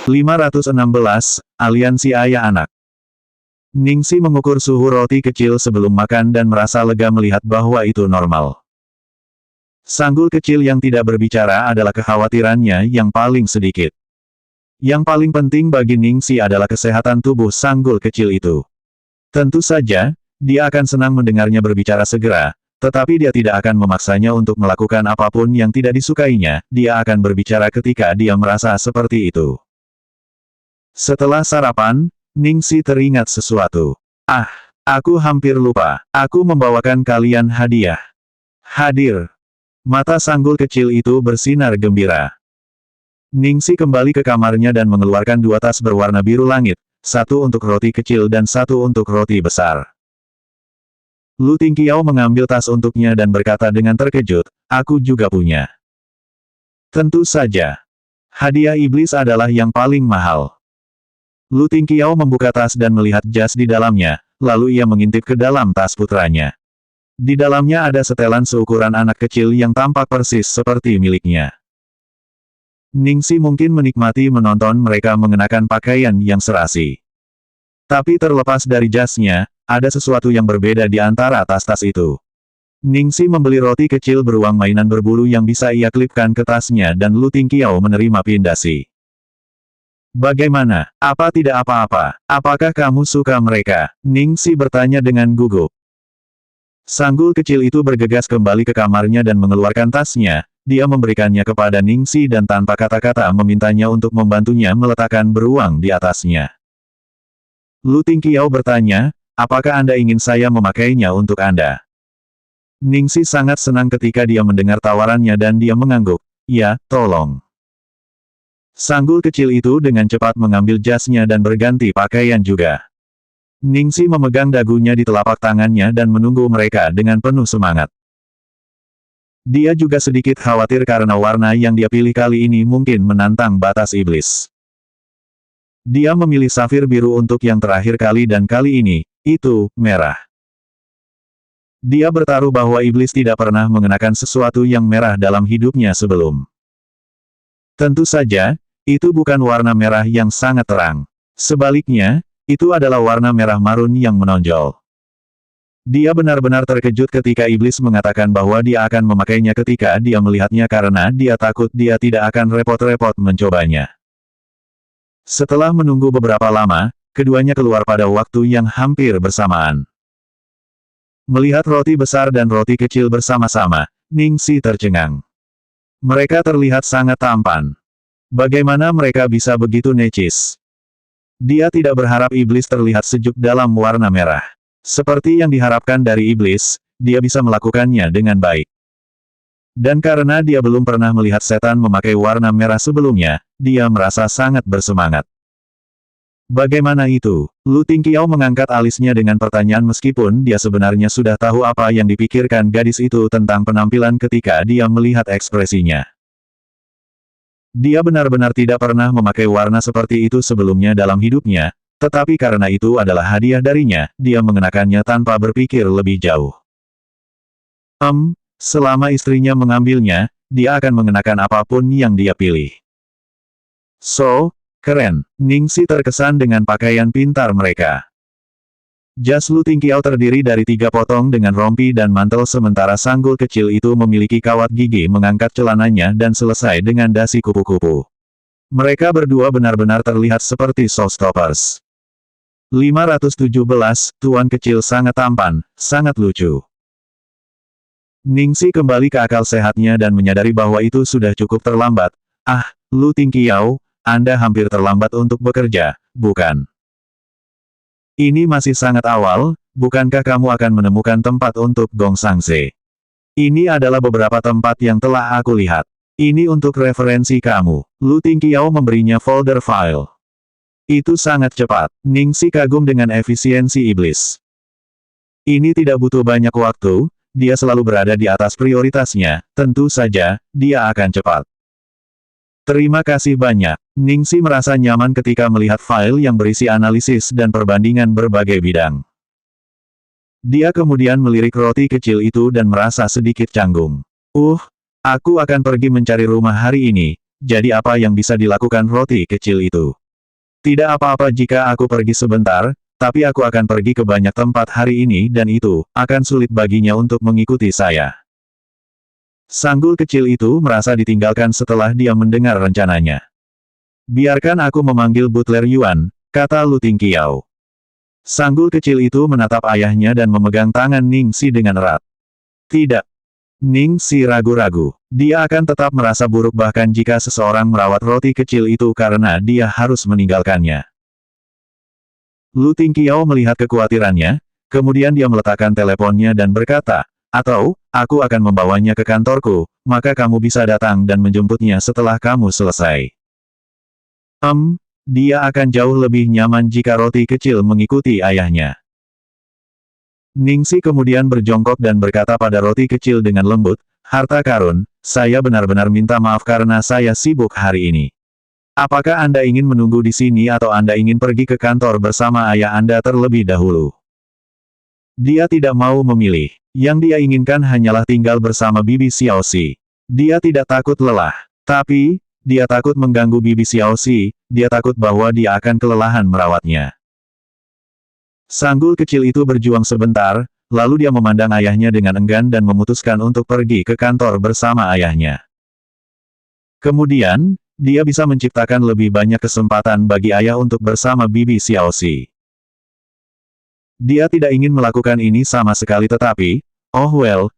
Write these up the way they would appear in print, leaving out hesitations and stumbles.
516, Aliansi Ayah Anak. Ningsi mengukur suhu roti kecil sebelum makan dan merasa lega melihat bahwa itu normal. Sanggul kecil yang tidak berbicara adalah kekhawatirannya yang paling sedikit. Yang paling penting bagi Ningsi adalah kesehatan tubuh sanggul kecil itu. Tentu saja, dia akan senang mendengarnya berbicara segera, tetapi dia tidak akan memaksanya untuk melakukan apapun yang tidak disukainya, dia akan berbicara ketika dia merasa seperti itu. Setelah sarapan, Ningsi teringat sesuatu. Ah, aku hampir lupa, aku membawakan kalian hadiah. Hadir. Mata sanggul kecil itu bersinar gembira. Ningsi kembali ke kamarnya dan mengeluarkan 2 tas berwarna biru langit, satu untuk roti kecil dan satu untuk roti besar. Lu Tingqiao mengambil tas untuknya dan berkata dengan terkejut, aku juga punya. Tentu saja. Hadiah iblis adalah yang paling mahal. Lu Tingqiao membuka tas dan melihat jas di dalamnya, lalu ia mengintip ke dalam tas putranya. Di dalamnya ada setelan seukuran anak kecil yang tampak persis seperti miliknya. Ningsi mungkin menikmati menonton mereka mengenakan pakaian yang serasi. Tapi terlepas dari jasnya, ada sesuatu yang berbeda di antara tas-tas itu. Ningsi membeli roti kecil beruang mainan berbulu yang bisa ia klipkan ke tasnya dan Lu Tingqiao menerima pindasi. Bagaimana? Apa tidak apa-apa? Apakah kamu suka mereka? Ningsi bertanya dengan gugup. Sanggul kecil itu bergegas kembali ke kamarnya dan mengeluarkan tasnya, dia memberikannya kepada Ningsi dan tanpa kata-kata memintanya untuk membantunya meletakkan beruang di atasnya. Lu Tingqiao bertanya, apakah Anda ingin saya memakainya untuk Anda? Ningsi sangat senang ketika dia mendengar tawarannya dan dia mengangguk, ya, tolong. Sanggul kecil itu dengan cepat mengambil jasnya dan berganti pakaian juga. Ningsi memegang dagunya di telapak tangannya dan menunggu mereka dengan penuh semangat. Dia juga sedikit khawatir karena warna yang dia pilih kali ini mungkin menantang batas iblis. Dia memilih safir biru untuk yang terakhir kali dan kali ini, itu, merah. Dia bertaruh bahwa iblis tidak pernah mengenakan sesuatu yang merah dalam hidupnya sebelum. Tentu saja, itu bukan warna merah yang sangat terang. Sebaliknya, itu adalah warna merah marun yang menonjol. Dia benar-benar terkejut ketika iblis mengatakan bahwa dia akan memakainya ketika dia melihatnya karena dia takut dia tidak akan repot-repot mencobanya. Setelah menunggu beberapa lama, keduanya keluar pada waktu yang hampir bersamaan. Melihat roti besar dan roti kecil bersama-sama, Ningsi tercengang. Mereka terlihat sangat tampan. Bagaimana mereka bisa begitu necis? Dia tidak berharap iblis terlihat sejuk dalam warna merah. Seperti yang diharapkan dari iblis, dia bisa melakukannya dengan baik. Dan karena dia belum pernah melihat setan memakai warna merah sebelumnya, dia merasa sangat bersemangat. Bagaimana itu? Lu Tingqiao mengangkat alisnya dengan pertanyaan meskipun dia sebenarnya sudah tahu apa yang dipikirkan gadis itu tentang penampilan ketika dia melihat ekspresinya. Dia benar-benar tidak pernah memakai warna seperti itu sebelumnya dalam hidupnya, tetapi karena itu adalah hadiah darinya, dia mengenakannya tanpa berpikir lebih jauh. Selama istrinya mengambilnya, dia akan mengenakan apapun yang dia pilih. So, keren. Ningsi terkesan dengan pakaian pintar mereka. Jas Lu Tingqiao terdiri dari 3 potong dengan rompi dan mantel sementara sanggul kecil itu memiliki kawat gigi mengangkat celananya dan selesai dengan dasi kupu-kupu. Mereka berdua benar-benar terlihat seperti showstoppers. 517, tuan kecil sangat tampan, sangat lucu. Ningsi kembali ke akal sehatnya dan menyadari bahwa itu sudah cukup terlambat. Ah, Lu Tingqiao, Anda hampir terlambat untuk bekerja, bukan? Ini masih sangat awal, bukankah kamu akan menemukan tempat untuk Gong Sangse? Ini adalah beberapa tempat yang telah aku lihat. Ini untuk referensi kamu. Lu Tingqiao memberinya folder file. Itu sangat cepat. Ningsi kagum dengan efisiensi iblis. Ini tidak butuh banyak waktu, dia selalu berada di atas prioritasnya, tentu saja, dia akan cepat. Terima kasih banyak. Ningsi merasa nyaman ketika melihat file yang berisi analisis dan perbandingan berbagai bidang. Dia kemudian melirik roti kecil itu dan merasa sedikit canggung. Aku akan pergi mencari rumah hari ini, jadi apa yang bisa dilakukan roti kecil itu? Tidak apa-apa jika aku pergi sebentar, tapi aku akan pergi ke banyak tempat hari ini dan itu akan sulit baginya untuk mengikuti saya. Sanggul kecil itu merasa ditinggalkan setelah dia mendengar rencananya. Biarkan aku memanggil Butler Yuan, kata Lu Tingqiao. Sanggul kecil itu menatap ayahnya dan memegang tangan Ning Si dengan erat. Tidak. Ning Si ragu-ragu. Dia akan tetap merasa buruk bahkan jika seseorang merawat roti kecil itu karena dia harus meninggalkannya. Lu Tingqiao melihat kekhawatirannya, kemudian dia meletakkan teleponnya dan berkata, atau, aku akan membawanya ke kantorku, maka kamu bisa datang dan menjemputnya setelah kamu selesai. Dia akan jauh lebih nyaman jika roti kecil mengikuti ayahnya. Ningsi kemudian berjongkok dan berkata pada roti kecil dengan lembut, harta karun, saya benar-benar minta maaf karena saya sibuk hari ini. Apakah Anda ingin menunggu di sini atau Anda ingin pergi ke kantor bersama ayah Anda terlebih dahulu? Dia tidak mau memilih. Yang dia inginkan hanyalah tinggal bersama Bibi Xiaoxi. Dia tidak takut lelah. Tapi, dia takut mengganggu Bibi Xiaoxi, dia takut bahwa dia akan kelelahan merawatnya. Sanggul kecil itu berjuang sebentar, lalu dia memandang ayahnya dengan enggan dan memutuskan untuk pergi ke kantor bersama ayahnya. Kemudian, dia bisa menciptakan lebih banyak kesempatan bagi ayah untuk bersama Bibi Xiaoxi. Dia tidak ingin melakukan ini sama sekali tetapi,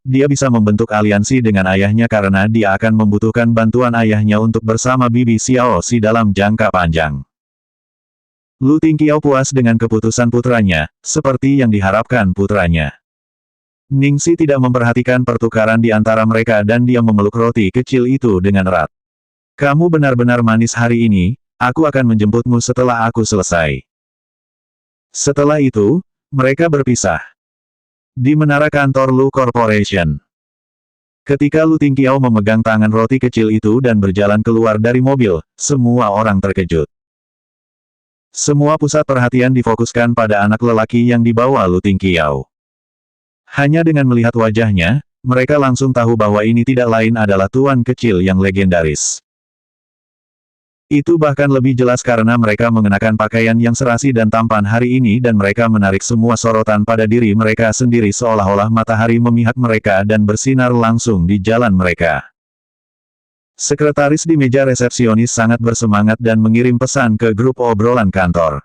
dia bisa membentuk aliansi dengan ayahnya karena dia akan membutuhkan bantuan ayahnya untuk bersama Bibi Xiaoxi dalam jangka panjang. Lu Tingqiao puas dengan keputusan putranya, seperti yang diharapkan putranya. Ningsi tidak memperhatikan pertukaran di antara mereka dan dia memeluk roti kecil itu dengan erat. Kamu benar-benar manis hari ini, aku akan menjemputmu setelah aku selesai. Setelah itu, mereka berpisah. Di menara kantor Lu Corporation. Ketika Lu Tingqiao memegang tangan roti kecil itu dan berjalan keluar dari mobil, semua orang terkejut. Semua pusat perhatian difokuskan pada anak lelaki yang dibawa Lu Tingqiao. Hanya dengan melihat wajahnya, mereka langsung tahu bahwa ini tidak lain adalah tuan kecil yang legendaris. Itu bahkan lebih jelas karena mereka mengenakan pakaian yang serasi dan tampan hari ini dan mereka menarik semua sorotan pada diri mereka sendiri seolah-olah matahari memihak mereka dan bersinar langsung di jalan mereka. Sekretaris di meja resepsionis sangat bersemangat dan mengirim pesan ke grup obrolan kantor.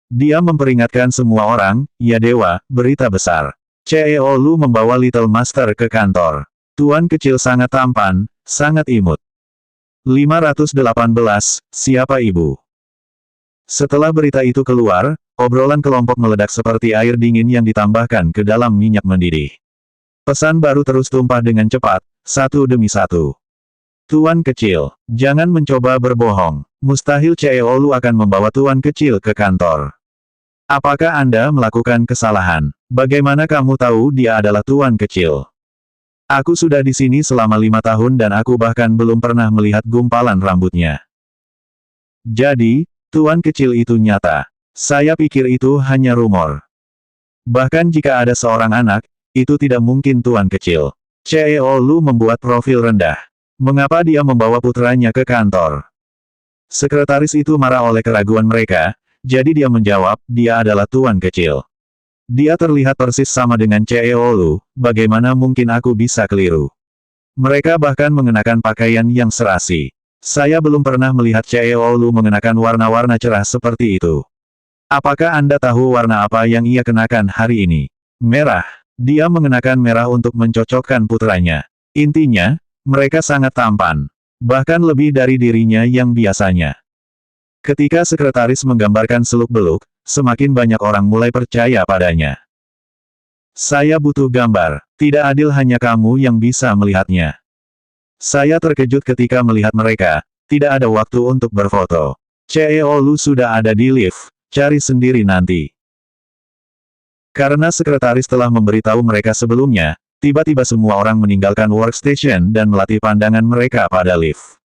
Dia memperingatkan semua orang, ya dewa, berita besar. CEO Lu membawa Little Master ke kantor. Tuan kecil sangat tampan, sangat imut. 518, siapa ibu? Setelah berita itu keluar, obrolan kelompok meledak seperti air dingin yang ditambahkan ke dalam minyak mendidih. Pesan baru terus tumpah dengan cepat, satu demi satu. Tuan kecil, jangan mencoba berbohong. Mustahil CEO Lu akan membawa tuan kecil ke kantor. Apakah Anda melakukan kesalahan? Bagaimana kamu tahu dia adalah tuan kecil? Aku sudah di sini selama 5 tahun dan aku bahkan belum pernah melihat gumpalan rambutnya. Jadi, tuan kecil itu nyata. Saya pikir itu hanya rumor. Bahkan jika ada seorang anak, itu tidak mungkin tuan kecil. CEO Lu membuat profil rendah. Mengapa dia membawa putranya ke kantor? Sekretaris itu marah oleh keraguan mereka, jadi dia menjawab, dia adalah tuan kecil. Dia terlihat persis sama dengan CEO Lu, bagaimana mungkin aku bisa keliru? Mereka bahkan mengenakan pakaian yang serasi. Saya belum pernah melihat CEO Lu mengenakan warna-warna cerah seperti itu. Apakah Anda tahu warna apa yang ia kenakan hari ini? Merah. Dia mengenakan merah untuk mencocokkan putranya. Intinya, mereka sangat tampan. Bahkan lebih dari dirinya yang biasanya. Ketika sekretaris menggambarkan seluk-beluk, semakin banyak orang mulai percaya padanya. Saya butuh gambar. Tidak adil hanya kamu yang bisa melihatnya. Saya terkejut ketika melihat mereka. Tidak ada waktu untuk berfoto. CEO Lu sudah ada di lift. Cari sendiri nanti. Karena sekretaris telah memberitahu mereka sebelumnya, tiba-tiba semua orang meninggalkan workstation dan melatih pandangan mereka pada lift.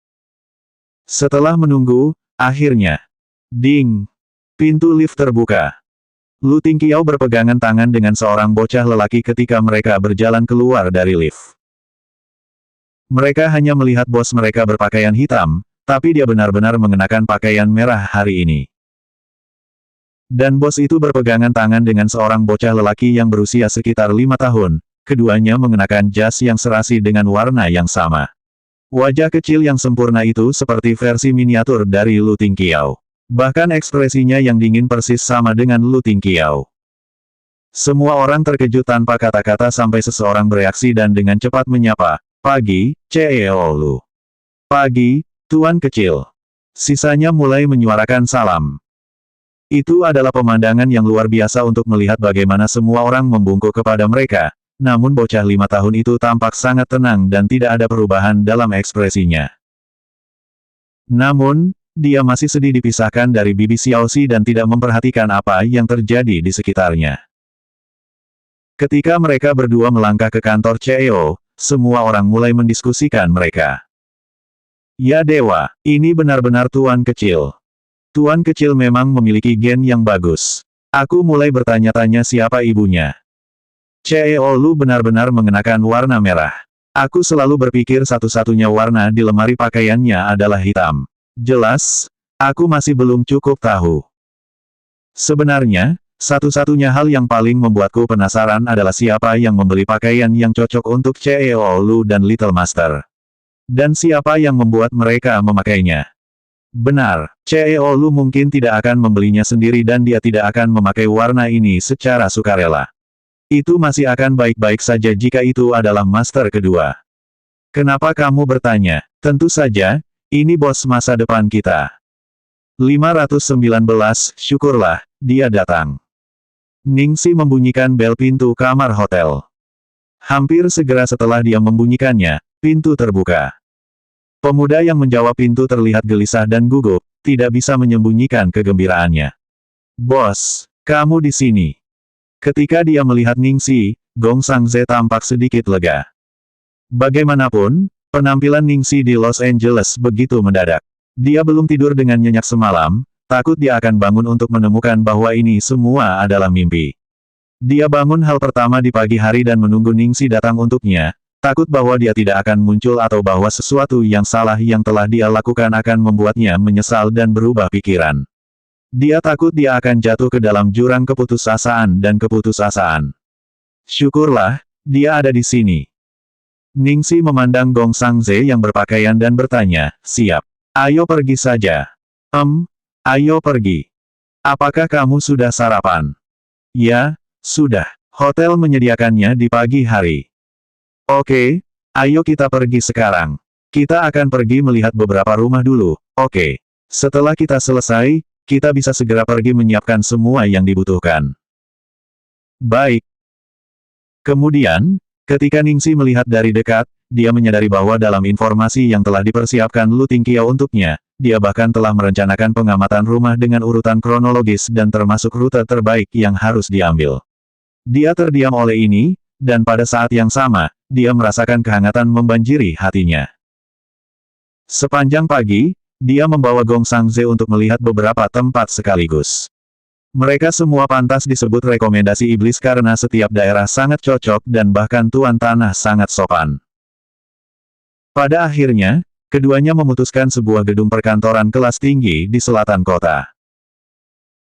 Setelah menunggu, akhirnya, ding! Pintu lift terbuka. Lu Tingqiao berpegangan tangan dengan seorang bocah lelaki ketika mereka berjalan keluar dari lift. Mereka hanya melihat bos mereka berpakaian hitam, tapi dia benar-benar mengenakan pakaian merah hari ini. Dan bos itu berpegangan tangan dengan seorang bocah lelaki yang berusia sekitar 5 tahun. Keduanya mengenakan jas yang serasi dengan warna yang sama. Wajah kecil yang sempurna itu seperti versi miniatur dari Lu Tingqiao. Bahkan ekspresinya yang dingin persis sama dengan Lu Tingqiao. Semua orang terkejut tanpa kata-kata sampai seseorang bereaksi dan dengan cepat menyapa, "Pagi, CEO Lu." "Pagi, Tuan Kecil." Sisanya mulai menyuarakan salam. Itu adalah pemandangan yang luar biasa untuk melihat bagaimana semua orang membungkuk kepada mereka, namun bocah 5 tahun itu tampak sangat tenang dan tidak ada perubahan dalam ekspresinya. Namun, dia masih sedih dipisahkan dari Bibi Xiaoxi dan tidak memperhatikan apa yang terjadi di sekitarnya. Ketika mereka berdua melangkah ke kantor CEO, semua orang mulai mendiskusikan mereka. "Ya dewa, ini benar-benar Tuan Kecil. Tuan Kecil memang memiliki gen yang bagus. Aku mulai bertanya-tanya siapa ibunya. CEO Lu benar-benar mengenakan warna merah. Aku selalu berpikir satu-satunya warna di lemari pakaiannya adalah hitam. Jelas, aku masih belum cukup tahu. Sebenarnya, satu-satunya hal yang paling membuatku penasaran adalah siapa yang membeli pakaian yang cocok untuk CEO Lu dan Little Master. Dan siapa yang membuat mereka memakainya. Benar, CEO Lu mungkin tidak akan membelinya sendiri dan dia tidak akan memakai warna ini secara sukarela. Itu masih akan baik-baik saja jika itu adalah master kedua. Kenapa kamu bertanya? Tentu saja, ini bos masa depan kita. 519, syukurlah, dia datang. Ningxi membunyikan bel pintu kamar hotel. Hampir segera setelah dia membunyikannya, pintu terbuka. Pemuda yang menjawab pintu terlihat gelisah dan gugup, tidak bisa menyembunyikan kegembiraannya. "Bos, kamu di sini." Ketika dia melihat Ningxi, Gong Sangze tampak sedikit lega. Bagaimanapun, penampilan Ningxi di Los Angeles begitu mendadak. Dia belum tidur dengan nyenyak semalam, takut dia akan bangun untuk menemukan bahwa ini semua adalah mimpi. Dia bangun hal pertama di pagi hari dan menunggu Ningxi datang untuknya, takut bahwa dia tidak akan muncul atau bahwa sesuatu yang salah yang telah dia lakukan akan membuatnya menyesal dan berubah pikiran. Dia takut dia akan jatuh ke dalam jurang keputusasaan dan keputusasaan. Syukurlah, dia ada di sini. Ningxi memandang Gong Sangze yang berpakaian dan bertanya, "Siap. Ayo pergi saja." Ayo pergi. Apakah kamu sudah sarapan?" "Ya, sudah. Hotel menyediakannya di pagi hari." "Oke, ayo kita pergi sekarang. Kita akan pergi melihat beberapa rumah dulu, oke? Setelah kita selesai, kita bisa segera pergi menyiapkan semua yang dibutuhkan." "Baik." Kemudian, ketika Ningxi melihat dari dekat, dia menyadari bahwa dalam informasi yang telah dipersiapkan Lu Tingqiao untuknya, dia bahkan telah merencanakan pengamatan rumah dengan urutan kronologis dan termasuk rute terbaik yang harus diambil. Dia terdiam oleh ini, dan pada saat yang sama, dia merasakan kehangatan membanjiri hatinya. Sepanjang pagi, dia membawa Gong Sangze untuk melihat beberapa tempat sekaligus. Mereka semua pantas disebut rekomendasi iblis karena setiap daerah sangat cocok dan bahkan tuan tanah sangat sopan. Pada akhirnya, keduanya memutuskan sebuah gedung perkantoran kelas tinggi di selatan kota.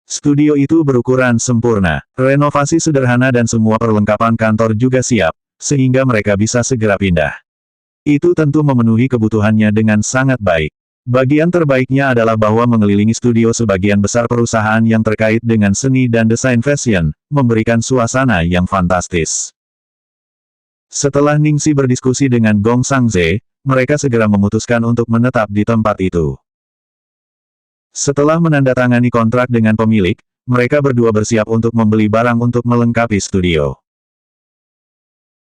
Studio itu berukuran sempurna, renovasi sederhana dan semua perlengkapan kantor juga siap, sehingga mereka bisa segera pindah. Itu tentu memenuhi kebutuhannya dengan sangat baik. Bagian terbaiknya adalah bahwa mengelilingi studio sebagian besar perusahaan yang terkait dengan seni dan desain fashion, memberikan suasana yang fantastis. Setelah Ningxi berdiskusi dengan Gong Sangze, mereka segera memutuskan untuk menetap di tempat itu. Setelah menandatangani kontrak dengan pemilik, mereka berdua bersiap untuk membeli barang untuk melengkapi studio.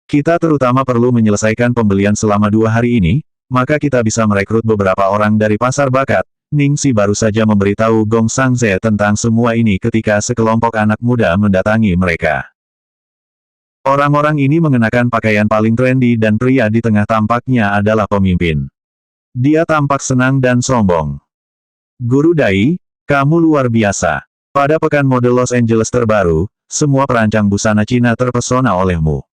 "Kita terutama perlu menyelesaikan pembelian selama 2 hari ini, maka kita bisa merekrut beberapa orang dari pasar bakat." Ningxi baru saja memberitahu Gong Sangze tentang semua ini ketika sekelompok anak muda mendatangi mereka. Orang-orang ini mengenakan pakaian paling trendy dan pria di tengah tampaknya adalah pemimpin. Dia tampak senang dan sombong. "Guru Dai, kamu luar biasa. Pada pekan mode Los Angeles terbaru, semua perancang busana Cina terpesona olehmu.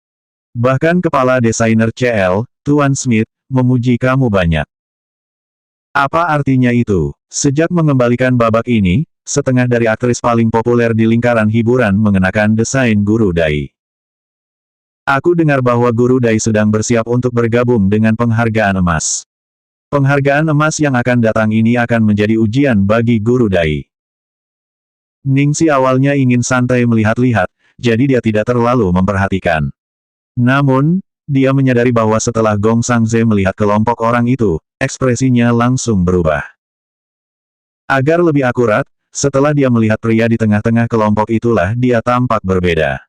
Bahkan kepala desainer CL, Tuan Smith, memuji kamu banyak." "Apa artinya itu?" Sejak mengembalikan babak ini, setengah dari aktris paling populer di lingkaran hiburan mengenakan desain Guru Dai. Aku dengar bahwa Guru Dai sedang bersiap untuk bergabung dengan penghargaan emas. Penghargaan emas yang akan datang ini akan menjadi ujian bagi Guru Dai. Ningxi awalnya ingin santai melihat-lihat, jadi dia tidak terlalu memperhatikan. Namun, dia menyadari bahwa setelah Gong Sangze melihat kelompok orang itu, ekspresinya langsung berubah. Agar lebih akurat, setelah dia melihat pria di tengah-tengah kelompok itulah dia tampak berbeda.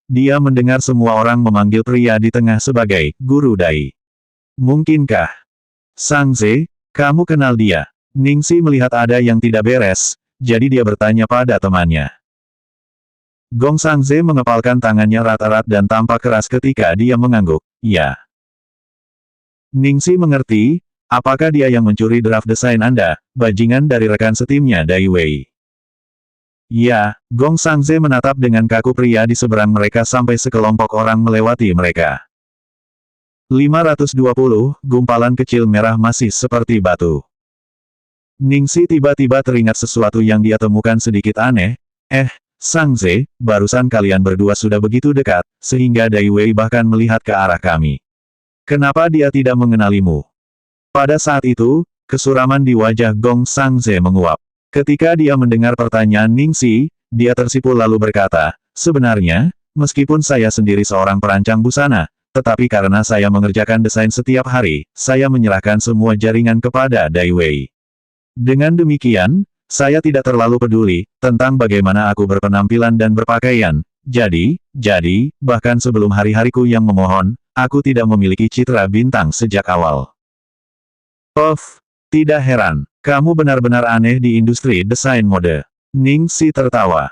Dia mendengar semua orang memanggil pria di tengah sebagai Guru Dai. Mungkinkah? Sangze, kamu kenal dia? Ningxi melihat ada yang tidak beres, jadi dia bertanya pada temannya. Gong Sangze mengepalkan tangannya erat-erat dan tampak keras ketika dia mengangguk, ya. Ningxi mengerti, apakah dia yang mencuri draft desain Anda, bajingan dari rekan setimnya Dai Wei? Ya, Gong Sangze menatap dengan kaku pria di seberang mereka sampai sekelompok orang melewati mereka. 520, gumpalan kecil merah masih seperti batu. Ningxi tiba-tiba teringat sesuatu yang dia temukan sedikit aneh. Sangze, barusan kalian berdua sudah begitu dekat, sehingga Dai Wei bahkan melihat ke arah kami. Kenapa dia tidak mengenalimu? Pada saat itu, kesuraman di wajah Gong Sangze menguap. Ketika dia mendengar pertanyaan Ningxi, dia tersipu lalu berkata, sebenarnya, meskipun saya sendiri seorang perancang busana, tetapi karena saya mengerjakan desain setiap hari, saya menyerahkan semua jaringan kepada Dai Wei. Dengan demikian, saya tidak terlalu peduli tentang bagaimana aku berpenampilan dan berpakaian. Jadi, bahkan sebelum hari-hariku yang memohon, aku tidak memiliki citra bintang sejak awal. Tidak heran. Kamu benar-benar aneh di industri desain mode. Ningxi tertawa.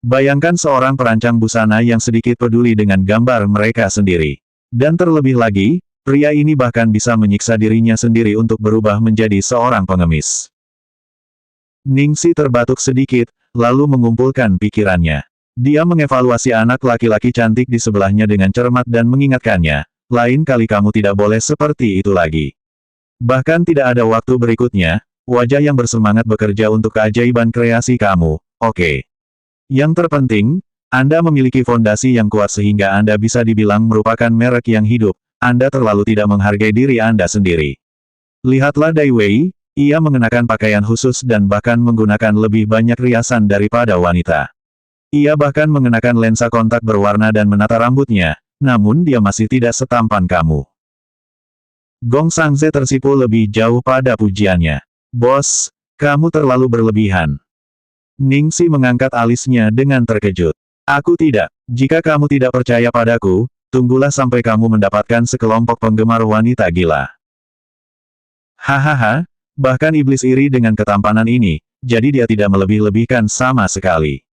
Bayangkan seorang perancang busana yang sedikit peduli dengan gambar mereka sendiri. Dan terlebih lagi, pria ini bahkan bisa menyiksa dirinya sendiri untuk berubah menjadi seorang pengemis. Ningxi terbatuk sedikit, lalu mengumpulkan pikirannya. Dia mengevaluasi anak laki-laki cantik di sebelahnya dengan cermat dan mengingatkannya, lain kali kamu tidak boleh seperti itu lagi. Bahkan tidak ada waktu berikutnya, wajah yang bersemangat bekerja untuk keajaiban kreasi kamu, oke. Yang terpenting, Anda memiliki fondasi yang kuat sehingga Anda bisa dibilang merupakan merek yang hidup, Anda terlalu tidak menghargai diri Anda sendiri. Lihatlah Dai Wei, ia mengenakan pakaian khusus dan bahkan menggunakan lebih banyak riasan daripada wanita. Ia bahkan mengenakan lensa kontak berwarna dan menata rambutnya, namun dia masih tidak setampan kamu. Gong Sangze tersipu lebih jauh pada pujiannya. Bos, kamu terlalu berlebihan. Ningxi mengangkat alisnya dengan terkejut. Aku tidak. Jika kamu tidak percaya padaku, tunggulah sampai kamu mendapatkan sekelompok penggemar wanita gila. Hahaha, bahkan iblis iri dengan ketampanan ini, jadi dia tidak melebih-lebihkan sama sekali.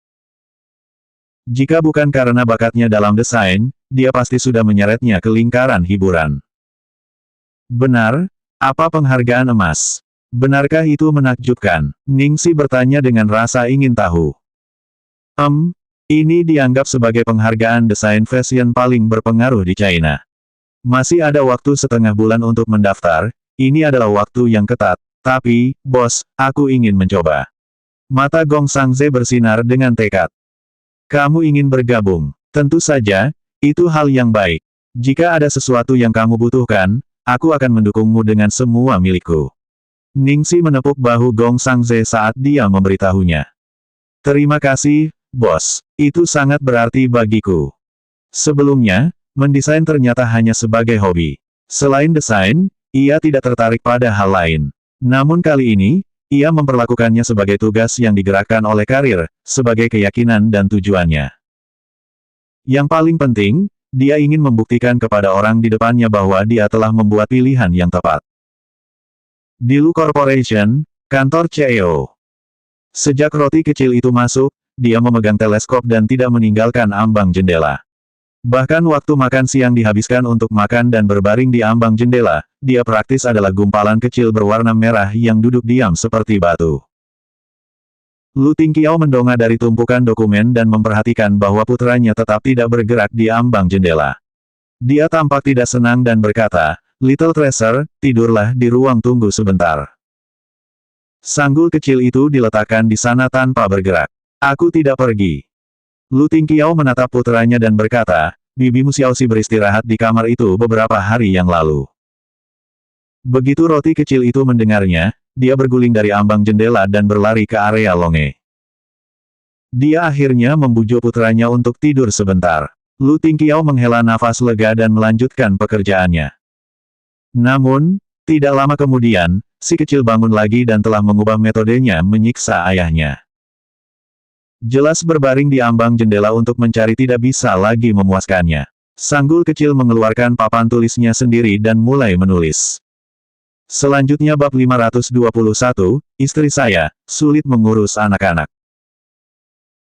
Jika bukan karena bakatnya dalam desain, dia pasti sudah menyeretnya ke lingkaran hiburan. Benar, apa penghargaan emas? Benarkah itu menakjubkan? Ningxi bertanya dengan rasa ingin tahu. Ini dianggap sebagai penghargaan desain fashion paling berpengaruh di China. Masih ada waktu setengah bulan untuk mendaftar, ini adalah waktu yang ketat, tapi, bos, aku ingin mencoba. Mata Gong Sangze bersinar dengan tekad. Kamu ingin bergabung? Tentu saja, itu hal yang baik. Jika ada sesuatu yang kamu butuhkan, aku akan mendukungmu dengan semua milikku. Ningxi menepuk bahu Gong Sangze saat dia memberitahunya. Terima kasih, bos. Itu sangat berarti bagiku. Sebelumnya, mendesain ternyata hanya sebagai hobi. Selain desain, ia tidak tertarik pada hal lain. Namun kali ini, ia memperlakukannya sebagai tugas yang digerakkan oleh karir, sebagai keyakinan dan tujuannya. Yang paling penting, dia ingin membuktikan kepada orang di depannya bahwa dia telah membuat pilihan yang tepat. Dilu Corporation, kantor CEO. Sejak roti kecil itu masuk, dia memegang teleskop dan tidak meninggalkan ambang jendela. Bahkan waktu makan siang dihabiskan untuk makan dan berbaring di ambang jendela, dia praktis adalah gumpalan kecil berwarna merah yang duduk diam seperti batu. Lu Tingqiao mendongak dari tumpukan dokumen dan memperhatikan bahwa putranya tetap tidak bergerak di ambang jendela. Dia tampak tidak senang dan berkata, Little Tracer, tidurlah di ruang tunggu sebentar. Sanggul kecil itu diletakkan di sana tanpa bergerak. Aku tidak pergi. Lu Tingqiao menatap puteranya dan berkata, bibimu Xiaoxi beristirahat di kamar itu beberapa hari yang lalu. Begitu roti kecil itu mendengarnya, dia berguling dari ambang jendela dan berlari ke area longe. Dia akhirnya membujuk putranya untuk tidur sebentar. Lu Tingqiao menghela nafas lega dan melanjutkan pekerjaannya. Namun, tidak lama kemudian, si kecil bangun lagi dan telah mengubah metodenya menyiksa ayahnya. Jelas berbaring di ambang jendela untuk mencari tidak bisa lagi memuaskannya. Sanggul kecil mengeluarkan papan tulisnya sendiri dan mulai menulis. Selanjutnya bab 521, istri saya, sulit mengurus anak-anak.